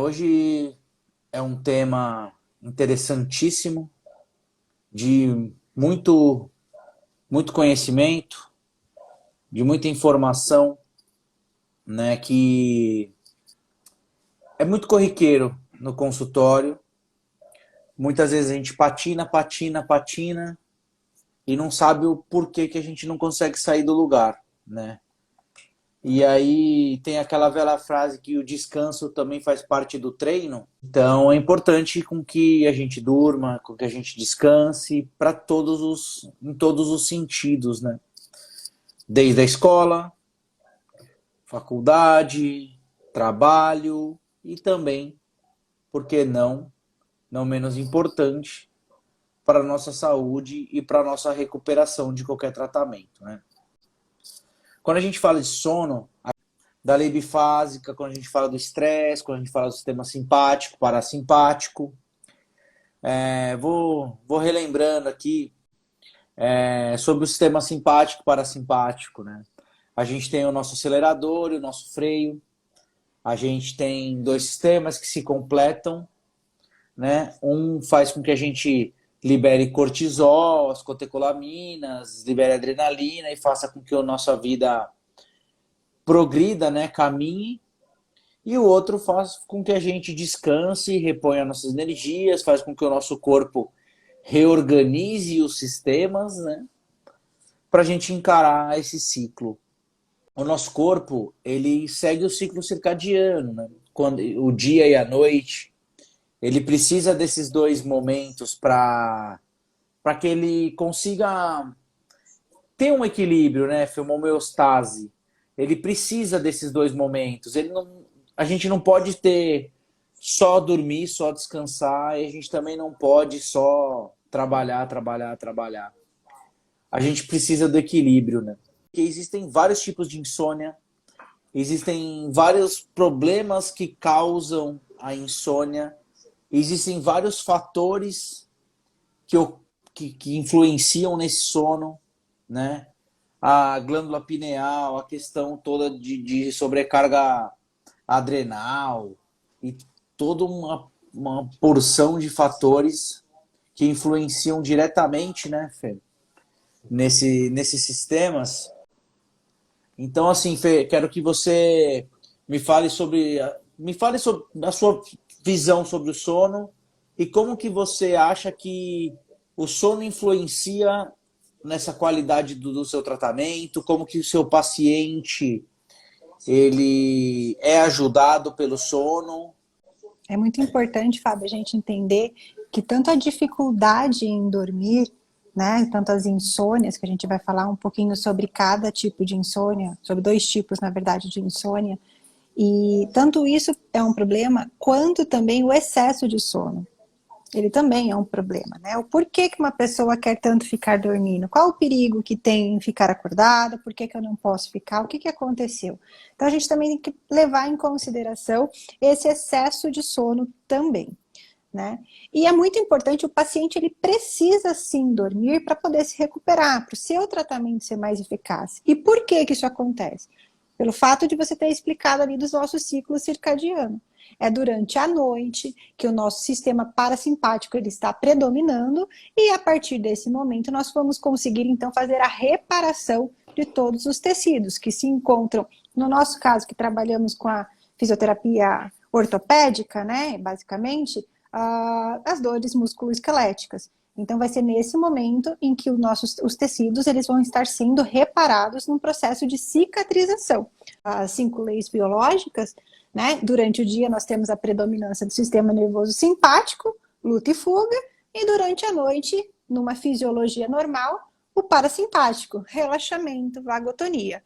Hoje é um tema interessantíssimo, de muito conhecimento, de muita informação, né, que é muito corriqueiro no consultório. Muitas vezes a gente patina e não sabe o porquê que a gente não consegue sair do lugar, né? E aí tem aquela velha frase que o descanso também faz parte do treino. Então é importante com que a gente durma, com que a gente descanse em todos os sentidos, né? Desde a escola, faculdade, trabalho e também, por que não, não menos importante, para a nossa saúde e para a nossa recuperação de qualquer tratamento, né? Quando a gente fala de sono, da lei bifásica, quando a gente fala do estresse, quando a gente fala do sistema simpático, parasimpático. Vou relembrando aqui sobre o sistema simpático, parasimpático, né? A gente tem o nosso acelerador e o nosso freio. A gente tem dois sistemas que se completam, né? Um faz com que a gente libere cortisol, as catecolaminas, libere adrenalina e faça com que a nossa vida progrida, né? Caminhe. E o outro faz com que a gente descanse, reponha nossas energias, faz com que o nosso corpo reorganize os sistemas, né? Para a gente encarar esse ciclo. O nosso corpo, ele segue o ciclo circadiano, né? Quando, o dia e a noite. Ele precisa desses dois momentos para que ele consiga ter um equilíbrio, né? Uma homeostase. Ele precisa desses dois momentos. A gente não pode ter só dormir, só descansar, e a gente também não pode só trabalhar. A gente precisa do equilíbrio, né? Porque existem vários tipos de insônia, existem vários problemas que causam a insônia, existem vários fatores que influenciam nesse sono, né? A glândula pineal, a questão toda de sobrecarga adrenal e toda uma porção de fatores que influenciam diretamente, né, Fê, nesses sistemas. Então, assim, Fê, quero que você me fale sobre a sua visão sobre o sono e como que você acha que o sono influencia nessa qualidade do seu tratamento, como que o seu paciente ele é ajudado pelo sono. É muito importante, Fábio, a gente entender que tanto a dificuldade em dormir, né, tanto as insônias, que a gente vai falar um pouquinho sobre cada tipo de insônia, sobre dois tipos, na verdade, de insônia, e tanto isso é um problema, quanto também o excesso de sono. Ele também é um problema, né? O porquê que uma pessoa quer tanto ficar dormindo? Qual o perigo que tem em ficar acordada? Por que que eu não posso ficar? O que que aconteceu? Então a gente também tem que levar em consideração esse excesso de sono também, né? E é muito importante, o paciente ele precisa sim dormir para poder se recuperar, para o seu tratamento ser mais eficaz. E por que que isso acontece? Pelo fato de você ter explicado ali dos nossos ciclos circadianos. É durante a noite que o nosso sistema parasimpático ele está predominando e a partir desse momento nós vamos conseguir então fazer a reparação de todos os tecidos que se encontram, no nosso caso que trabalhamos com a fisioterapia ortopédica, né, basicamente, as dores musculoesqueléticas. Então vai ser nesse momento em que os tecidos eles vão estar sendo reparados num processo de cicatrização. As 5 leis biológicas, né? Durante o dia nós temos a predominância do sistema nervoso simpático, luta e fuga, e durante a noite, numa fisiologia normal, o parasimpático, relaxamento, vagotonia.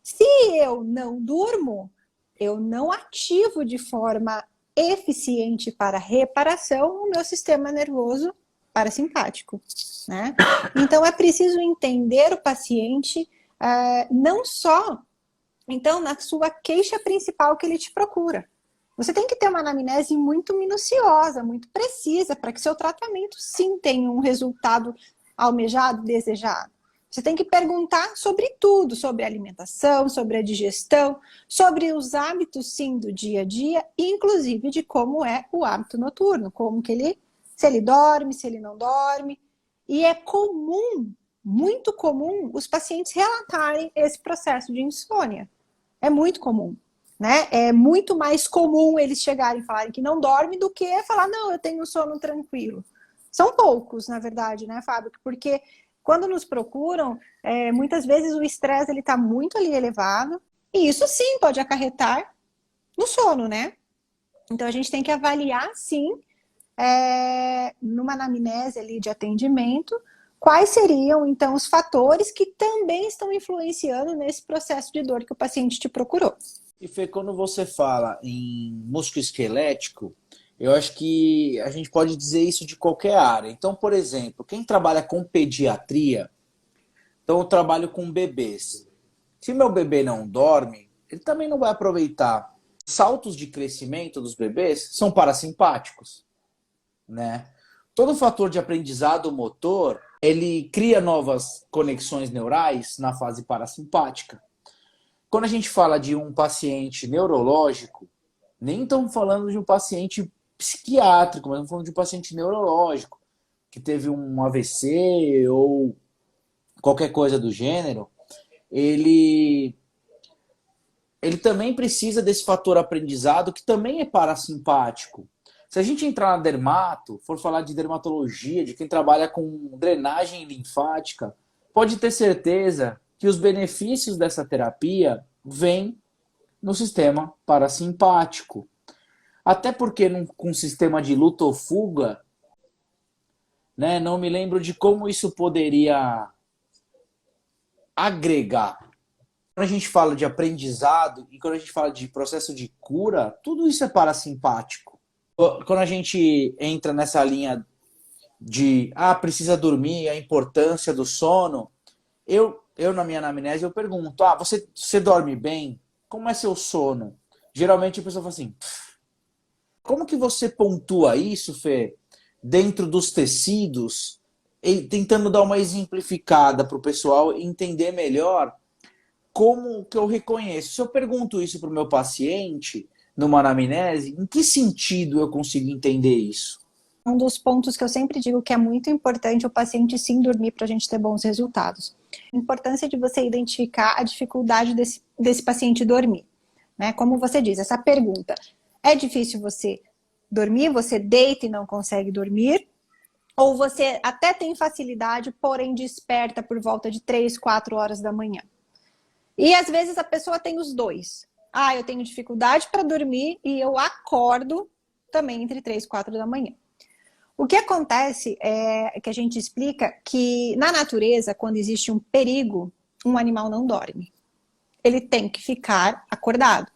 Se eu não durmo, eu não ativo de forma eficiente para reparação o meu sistema nervoso parasimpático, né? Então é preciso entender o paciente não só então, na sua queixa principal que ele te procura. Você tem que ter uma anamnese muito minuciosa, muito precisa, para que seu tratamento sim tenha um resultado almejado, desejado. Você tem que perguntar sobre tudo, sobre a alimentação, sobre a digestão, sobre os hábitos, sim, do dia a dia, inclusive de como é o hábito noturno, como que ele, se ele dorme, se ele não dorme. E é comum, muito comum, os pacientes relatarem esse processo de insônia. É muito comum, né? É muito mais comum eles chegarem e falarem que não dormem do que falar, não, eu tenho um sono tranquilo. São poucos, na verdade, né, Fábio? Porque quando nos procuram, muitas vezes o estresse ele está muito ali elevado, e isso sim pode acarretar no sono, né? Então a gente tem que avaliar, sim, numa anamnese ali de atendimento, quais seriam, então, os fatores que também estão influenciando nesse processo de dor que o paciente te procurou. E Fê, quando você fala em músculo esquelético, eu acho que a gente pode dizer isso de qualquer área. Então, por exemplo, quem trabalha com pediatria, então eu trabalho com bebês. Se meu bebê não dorme, ele também não vai aproveitar. Os saltos de crescimento dos bebês são parasimpáticos, né? Todo fator de aprendizado motor, ele cria novas conexões neurais na fase parasimpática. Quando a gente fala de um paciente neurológico, nem estamos falando de um paciente psiquiátrico, mas estamos falando de um paciente neurológico, que teve um AVC ou qualquer coisa do gênero, ele também precisa desse fator aprendizado que também é parasimpático. Se a gente entrar na dermato, for falar de dermatologia, de quem trabalha com drenagem linfática, pode ter certeza que os benefícios dessa terapia vêm no sistema parasimpático. Até porque com um sistema de luta ou fuga, né, não me lembro de como isso poderia agregar. Quando a gente fala de aprendizado e quando a gente fala de processo de cura, tudo isso é parasimpático. Quando a gente entra nessa linha de precisa dormir, a importância do sono, eu na minha anamnese eu pergunto, você dorme bem? Como é seu sono? Geralmente a pessoa fala assim, como que você pontua isso, Fê, dentro dos tecidos, e tentando dar uma exemplificada para o pessoal entender melhor como que eu reconheço. Se eu pergunto isso para o meu paciente, numa anamnese, em que sentido eu consigo entender isso? Um dos pontos que eu sempre digo que é muito importante o paciente sim dormir para a gente ter bons resultados. A importância de você identificar a dificuldade desse paciente dormir. Né? Como você diz, essa pergunta, é difícil você dormir, você deita e não consegue dormir, ou você até tem facilidade, porém desperta por volta de 3, 4 horas da manhã. E às vezes a pessoa tem os dois. Eu tenho dificuldade para dormir e eu acordo também entre 3 e 4 da manhã. O que acontece é que a gente explica que na natureza, quando existe um perigo, um animal não dorme. Ele tem que ficar acordado.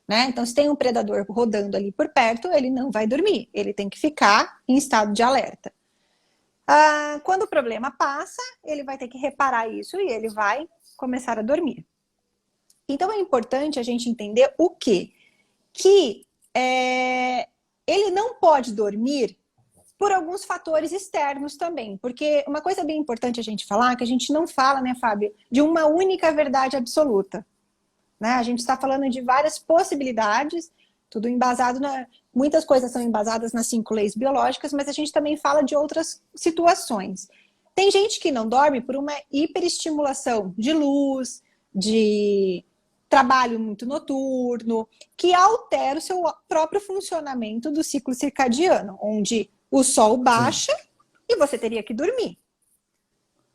Né? Então, se tem um predador rodando ali por perto, ele não vai dormir. Ele tem que ficar em estado de alerta. Quando o problema passa, ele vai ter que reparar isso e ele vai começar a dormir. Então, é importante a gente entender o quê? Que ele não pode dormir por alguns fatores externos também. Porque uma coisa bem importante a gente falar, que a gente não fala, né, Fábio, de uma única verdade absoluta. Né? A gente está falando de várias possibilidades, tudo embasado muitas coisas são embasadas nas 5 leis biológicas, mas a gente também fala de outras situações. Tem gente que não dorme por uma hiperestimulação de luz, de trabalho muito noturno, que altera o seu próprio funcionamento do ciclo circadiano, onde o sol baixa e você teria que dormir.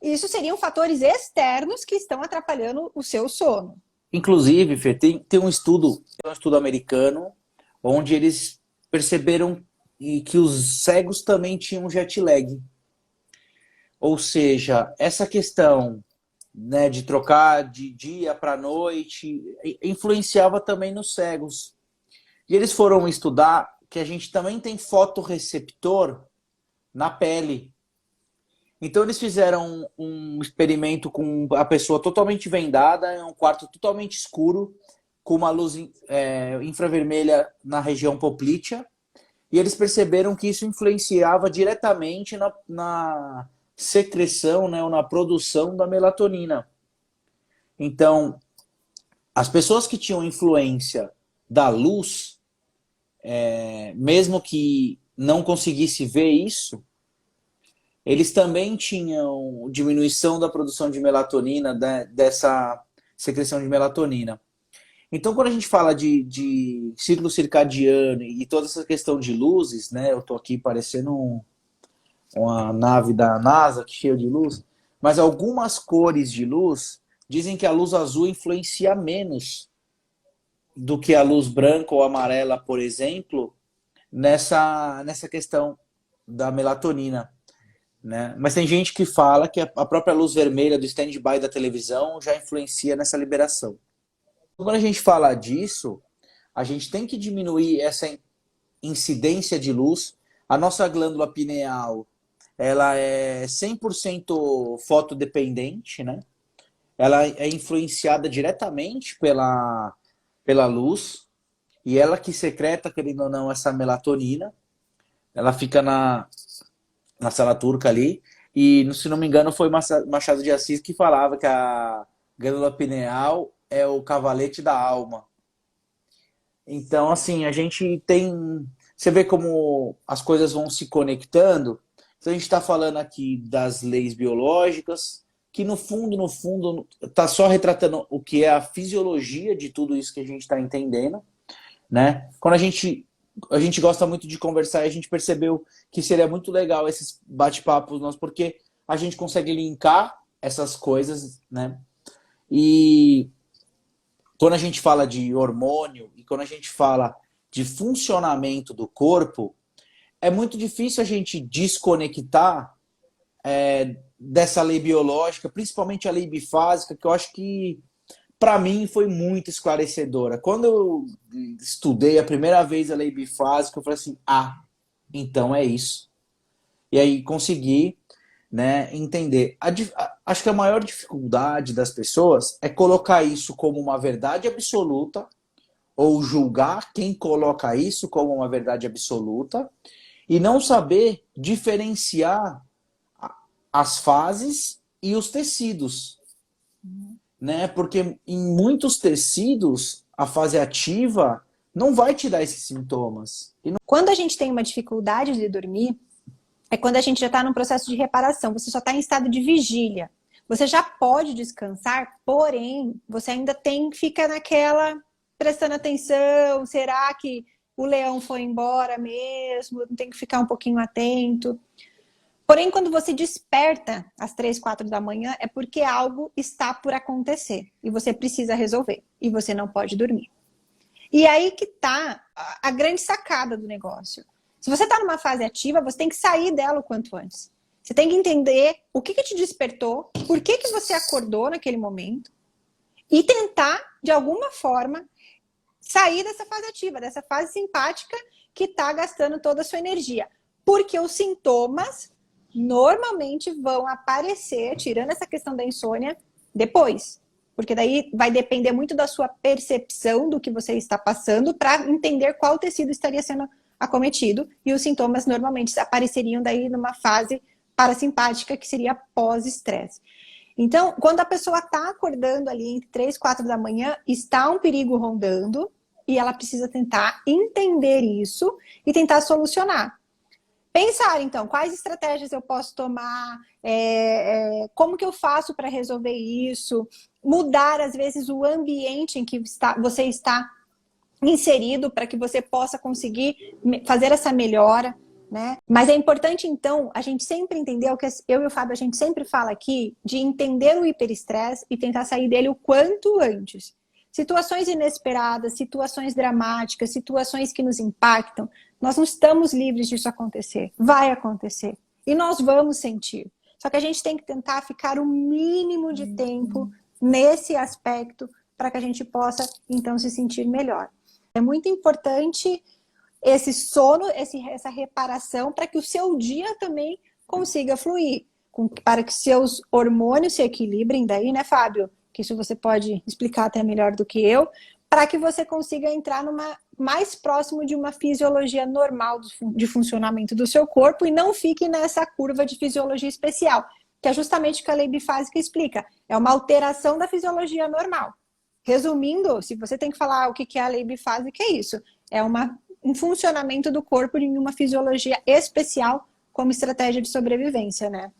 Isso seriam fatores externos que estão atrapalhando o seu sono. Inclusive, Fê, tem um estudo americano onde eles perceberam que os cegos também tinham jet lag. Ou seja, essa questão, né, de trocar de dia para noite influenciava também nos cegos. E eles foram estudar que a gente também tem fotorreceptor na pele. Então eles fizeram um experimento com a pessoa totalmente vendada, em um quarto totalmente escuro, com uma luz infravermelha na região poplítea, e eles perceberam que isso influenciava diretamente secreção, né, ou na produção da melatonina. Então, as pessoas que tinham influência da luz, mesmo que não conseguisse ver isso, eles também tinham diminuição da produção de melatonina, dessa secreção de melatonina. Então, quando a gente fala de ciclo circadiano e toda essa questão de luzes, né? Eu tô aqui parecendo uma nave da NASA cheia de luz, mas algumas cores de luz dizem que a luz azul influencia menos do que a luz branca ou amarela, por exemplo, nessa questão da melatonina, né? Mas tem gente que fala que a própria luz vermelha do stand-by da televisão já influencia nessa liberação. Quando a gente fala disso, a gente tem que diminuir essa incidência de luz. A nossa glândula pineal, ela é 100% fotodependente, né? Ela é influenciada diretamente pela luz, e ela que secreta, querendo ou não, essa melatonina. Ela fica na sala turca ali, e se não me engano foi Machado de Assis que falava que a glândula pineal é o cavalete da alma. Então, assim, a gente tem... Você vê como as coisas vão se conectando. Então, a gente está falando aqui das leis biológicas, que no fundo, está só retratando o que é a fisiologia de tudo isso que a gente está entendendo, né? Quando a gente gosta muito de conversar, e a gente percebeu que seria muito legal esses bate-papos nossos, porque a gente consegue linkar essas coisas, né? E quando a gente fala de hormônio e quando a gente fala de funcionamento do corpo, é muito difícil a gente desconectar dessa lei biológica, principalmente a lei bifásica, que eu acho que, para mim, foi muito esclarecedora. Quando eu estudei a primeira vez a lei bifásica, eu falei assim, então é isso. E aí consegui, né, entender. Acho que a maior dificuldade das pessoas é colocar isso como uma verdade absoluta, ou julgar quem coloca isso como uma verdade absoluta, e não saber diferenciar as fases e os tecidos, né? Porque em muitos tecidos a fase ativa não vai te dar esses sintomas. Quando a gente tem uma dificuldade de dormir, é quando a gente já está num processo de reparação, você só está em estado de vigília. Você já pode descansar, porém, você ainda fica naquela, prestando atenção, será que o leão foi embora mesmo? Tem que ficar um pouquinho atento. Porém, quando você desperta às 3, 4 da manhã, é porque algo está por acontecer e você precisa resolver e você não pode dormir. E aí que está a grande sacada do negócio. Se você está numa fase ativa, você tem que sair dela o quanto antes. Você tem que entender o que te despertou, por que você acordou naquele momento e tentar, de alguma forma, sair dessa fase ativa, dessa fase simpática que está gastando toda a sua energia. Porque os sintomas normalmente vão aparecer, tirando essa questão da insônia, depois. Porque daí vai depender muito da sua percepção do que você está passando para entender qual tecido estaria sendo acometido, e os sintomas normalmente apareceriam daí numa fase parasimpática, que seria pós-estresse. Então, quando a pessoa está acordando ali entre 3 e 4 da manhã, está um perigo rondando, e ela precisa tentar entender isso e tentar solucionar. Pensar, então, quais estratégias eu posso tomar, como que eu faço para resolver isso, mudar, às vezes, o ambiente em que você está inserido para que você possa conseguir fazer essa melhora, né? Mas é importante, então, a gente sempre entender o que eu e o Fábio, a gente sempre fala aqui, de entender o hiperestresse e tentar sair dele o quanto antes. Situações inesperadas, situações dramáticas, situações que nos impactam, nós não estamos livres disso acontecer. Vai acontecer. E nós vamos sentir. Só que a gente tem que tentar ficar o mínimo de tempo nesse aspecto para que a gente possa, então, se sentir melhor. É muito importante esse sono, essa reparação, para que o seu dia também consiga fluir, para que seus hormônios se equilibrem daí, né, Fábio? Que isso você pode explicar até melhor do que eu, para que você consiga entrar mais próximo de uma fisiologia normal de funcionamento do seu corpo e não fique nessa curva de fisiologia especial, que é justamente o que a lei bifásica explica. É uma alteração da fisiologia normal. Resumindo, se você tem que falar o que é a lei bifásica, é isso. É um funcionamento do corpo em uma fisiologia especial como estratégia de sobrevivência, né?